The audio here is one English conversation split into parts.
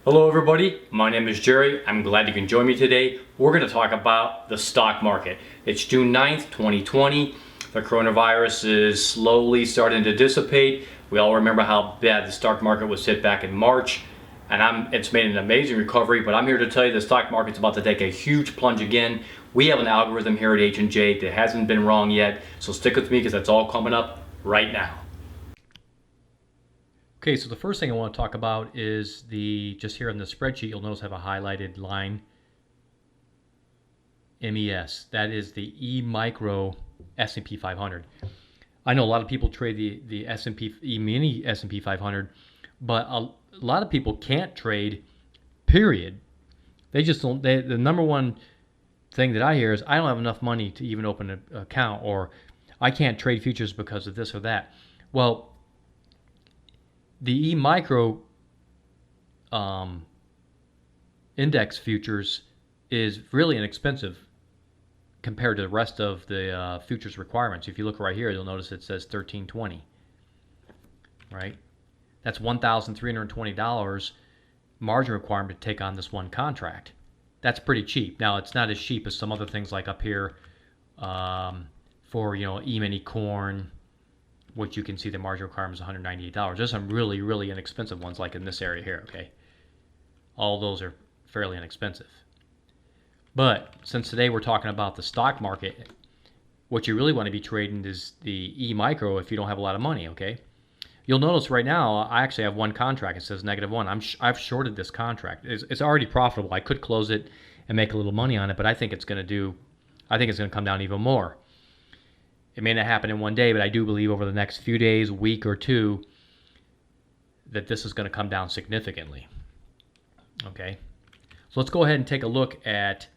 Hello everybody, my name is Jerry. I'm glad you can join me today. We're going to talk about the stock market. It's June 9th, 2020. The coronavirus is slowly starting to dissipate. We all remember how bad the stock market was hit back in March, and it's made an amazing recovery, but I'm here to tell you the stock market's about to take a huge plunge again. We have an algorithm here at H&J that hasn't been wrong yet, so stick with me because that's all coming up right now. Okay, so the first thing I want to talk about is just here in the spreadsheet, you'll notice I have a highlighted line, MES. That is the E-micro S&P 500. I know a lot of people trade the S&P E-mini S&P 500, but a lot of people can't trade, period. They just don't. The number one thing that I hear is, I don't have enough money to even open an account, or I can't trade futures because of this or that. Well, the E-micro index futures is really inexpensive compared to the rest of the futures requirements. If you look right here, you'll notice it says $13.20, right? That's $1,320 margin requirement to take on this one contract. That's pretty cheap. Now, it's not as cheap as some other things like up here for E-mini corn, which you can see the margin requirement is $198. There's some really, really inexpensive ones like in this area here, okay? All those are fairly inexpensive. But since today we're talking about the stock market, what you really want to be trading is the E-micro if you don't have a lot of money, okay? You'll notice right now I actually have one contract. It says -1. I've shorted this contract. It's already profitable. I could close it and make a little money on it, but I think it's going to come down even more. It may not happen in one day, but I do believe over the next few days, week or two, that this is going to come down significantly. Okay, so let's go ahead and take a look at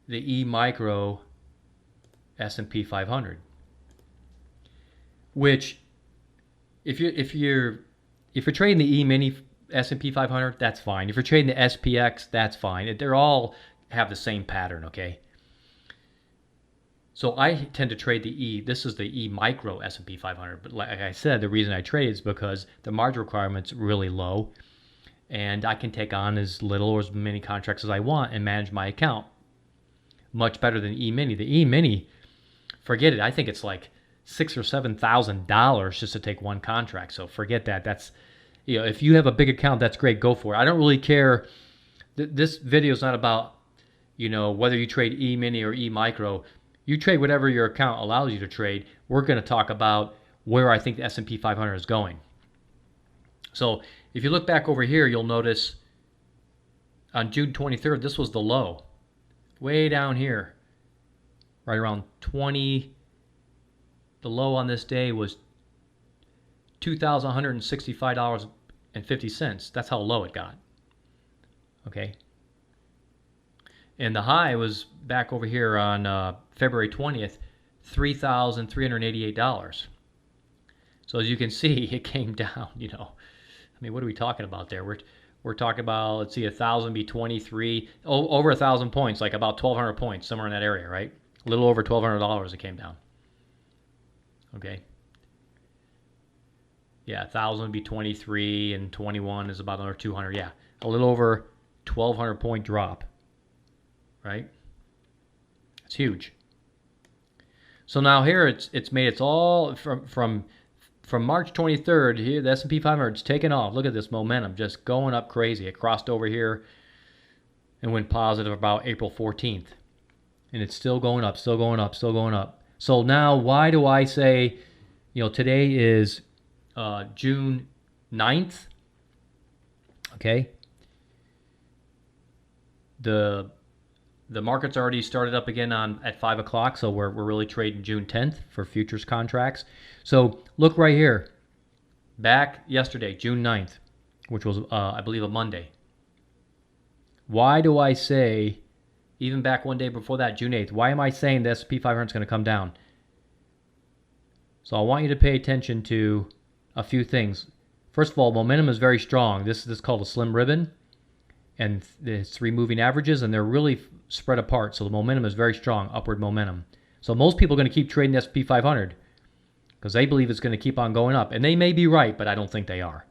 the E-micro S&P 500, which if you're trading the E-mini S&P 500, that's fine. If you're trading the SPX, that's fine. They're all have the same pattern, okay? So I tend to trade this is the E-micro S&P 500, but like I said, the reason I trade is because the margin requirement's really low, and I can take on as little or as many contracts as I want and manage my account much better than E-mini. The E-mini, forget it. I think it's like $6,000 or $7,000 just to take one contract. So forget that. That's, if you have a big account, that's great. Go for it. I don't really care. This video is not about whether you trade E-mini or E-micro. You trade whatever your account allows you to trade. We're going to talk about where I think the S&P 500 is going. So if you look back over here, you'll notice on June 23rd, this was the low. Way down here, right around 20. The low on this day was $2,165.50. That's how low it got. Okay. And the high was back over here on February 20th, $3,388. So as you can see, it came down, I mean, what are we talking about there? We're talking about, let's see, 1,000 be 23, over 1,000 points, like about 1,200 points, somewhere in that area, right? A little over $1,200 it came down. Okay. Yeah, 1,000 be 23, and 21 is about another 200. Yeah, a little over 1,200 point drop. Right? It's huge. So now here it's made it's all from March 23rd here, the S&P 500 is taking off. Look at this momentum just going up crazy. It crossed over here and went positive about April 14th. And it's still going up, still going up, still going up. So now why do I say, today is June 9th? Okay. The market's already started up again at 5 o'clock, so we're really trading June 10th for futures contracts. So look right here. Back yesterday, June 9th, which was, I believe, a Monday. Why do I say, even back one day before that, June 8th, why am I saying the S&P 500 is going to come down? So I want you to pay attention to a few things. First of all, momentum is very strong. This is called a slim ribbon. And it's 3 moving averages, and they're really spread apart. So the momentum is very strong, upward momentum. So most people are going to keep trading the S&P 500 because because they believe it's going to keep on going up. And they may be right, but I don't think they are.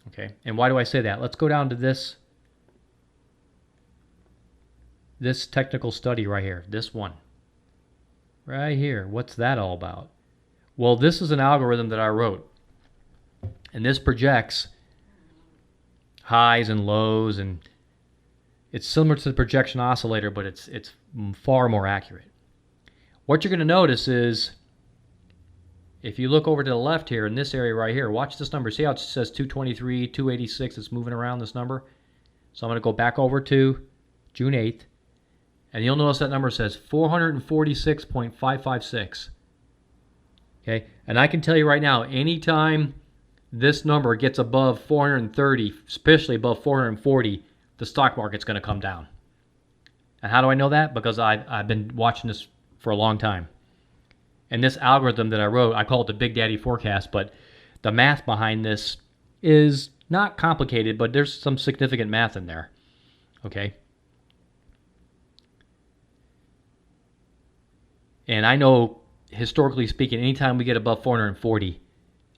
Okay, and why do I say that? Let's go down to this technical study right here, this one. Right here, what's that all about? Well, this is an algorithm that I wrote. And this projects highs and lows, and it's similar to the projection oscillator, but it's far more accurate. What you're going to notice is, if you look over to the left here in this area right here, watch this number. See how it says 223, 286? It's moving around this number. So I'm going to go back over to June 8th, and you'll notice that number says 446.556. Okay, and I can tell you right now, anytime this number gets above 430, especially above 440, the stock market's going to come down. And how do I know that? Because I've been watching this for a long time. And this algorithm that I wrote, I call it the Big Daddy forecast, but the math behind this is not complicated, but there's some significant math in there. Okay? And I know, historically speaking, anytime we get above 440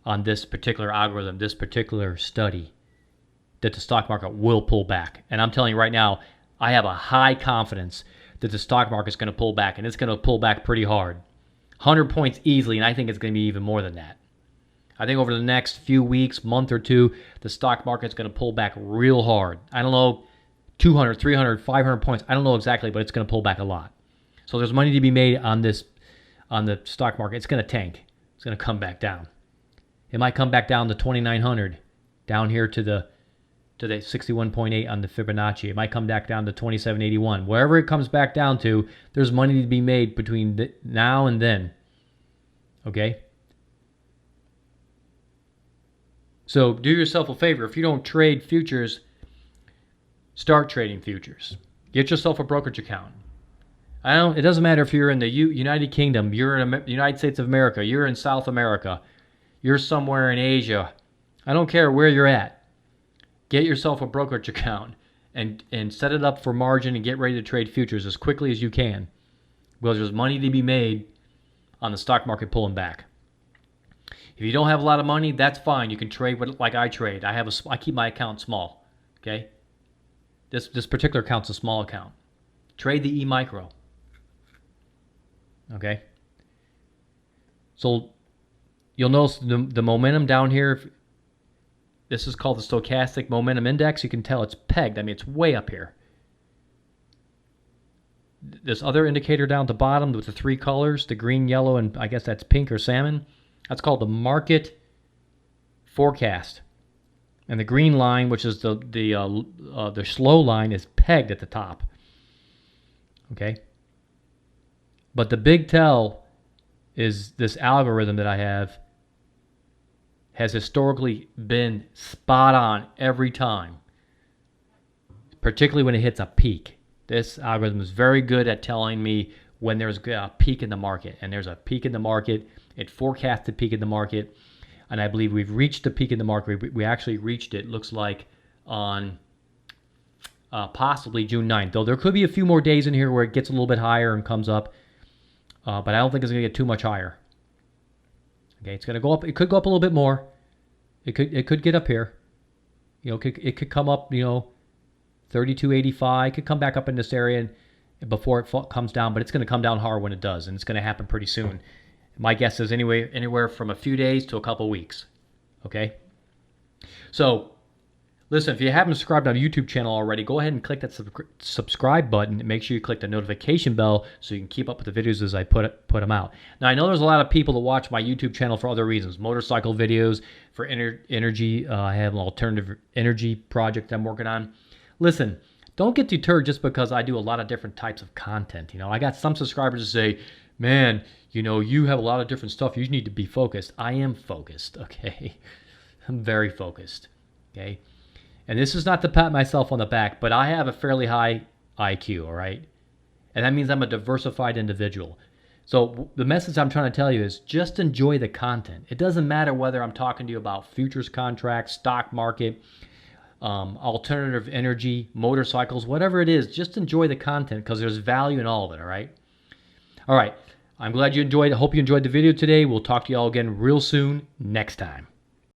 on this particular algorithm, this particular study, that the stock market will pull back. And I'm telling you right now, I have a high confidence that the stock market's going to pull back, and it's going to pull back pretty hard. 100 points easily, and I think it's going to be even more than that. I think over the next few weeks, month or two, the stock market's going to pull back real hard. I don't know, 200, 300, 500 points. I don't know exactly, but it's going to pull back a lot. So there's money to be made on this, on the stock market. It's going to tank. It's going to come back down. It might come back down to 2,900, down here to the 61.8 on the Fibonacci. It might come back down to 2781. Wherever it comes back down to, there's money to be made between now and then. Okay? So do yourself a favor. If you don't trade futures, start trading futures. Get yourself a brokerage account. It doesn't matter if you're in the United Kingdom, you're in the United States of America, you're in South America, you're somewhere in Asia. I don't care where you're at. Get yourself a brokerage account and set it up for margin and get ready to trade futures as quickly as you can, because there's money to be made on the stock market pulling back. If you don't have a lot of money, that's fine. You can trade like I trade. I keep my account small. Okay, this particular account's a small account. Trade the eMicro. Okay, so you'll notice the momentum down here. This is called the Stochastic Momentum Index. You can tell it's pegged. I mean, it's way up here. This other indicator down at the bottom with the three colors, the green, yellow, and I guess that's pink or salmon, that's called the market forecast. And the green line, which is the slow line, is pegged at the top. Okay? But the big tell is this algorithm that I have has historically been spot on every time, particularly when it hits a peak. This algorithm is very good at telling me when there's a peak in the market, and there's a peak in the market. It forecasts the peak in the market, and I believe we've reached the peak in the market. We actually reached it, looks like, on possibly June 9th, though there could be a few more days in here where it gets a little bit higher and comes up, but I don't think it's going to get too much higher. Okay, it's going to go up. It could go up a little bit more. It could get up here. You know, it could come up, 32.85. It could come back up in this area and before it comes down, but it's going to come down hard when it does, and it's going to happen pretty soon. My guess is anywhere from a few days to a couple weeks. Okay? So, listen, if you haven't subscribed to our YouTube channel already, go ahead and click that subscribe button and make sure you click the notification bell so you can keep up with the videos as I put them out. Now, I know there's a lot of people that watch my YouTube channel for other reasons. Motorcycle videos, for energy. I have an alternative energy project I'm working on. Listen, don't get deterred just because I do a lot of different types of content. I got some subscribers that say, man, you have a lot of different stuff. You need to be focused. I am focused, okay? I'm very focused, okay? And this is not to pat myself on the back, but I have a fairly high IQ, all right? And that means I'm a diversified individual. So the message I'm trying to tell you is just enjoy the content. It doesn't matter whether I'm talking to you about futures contracts, stock market, alternative energy, motorcycles, whatever it is, just enjoy the content because there's value in all of it, all right? All right. I'm glad you enjoyed. I hope you enjoyed the video today. We'll talk to you all again real soon next time.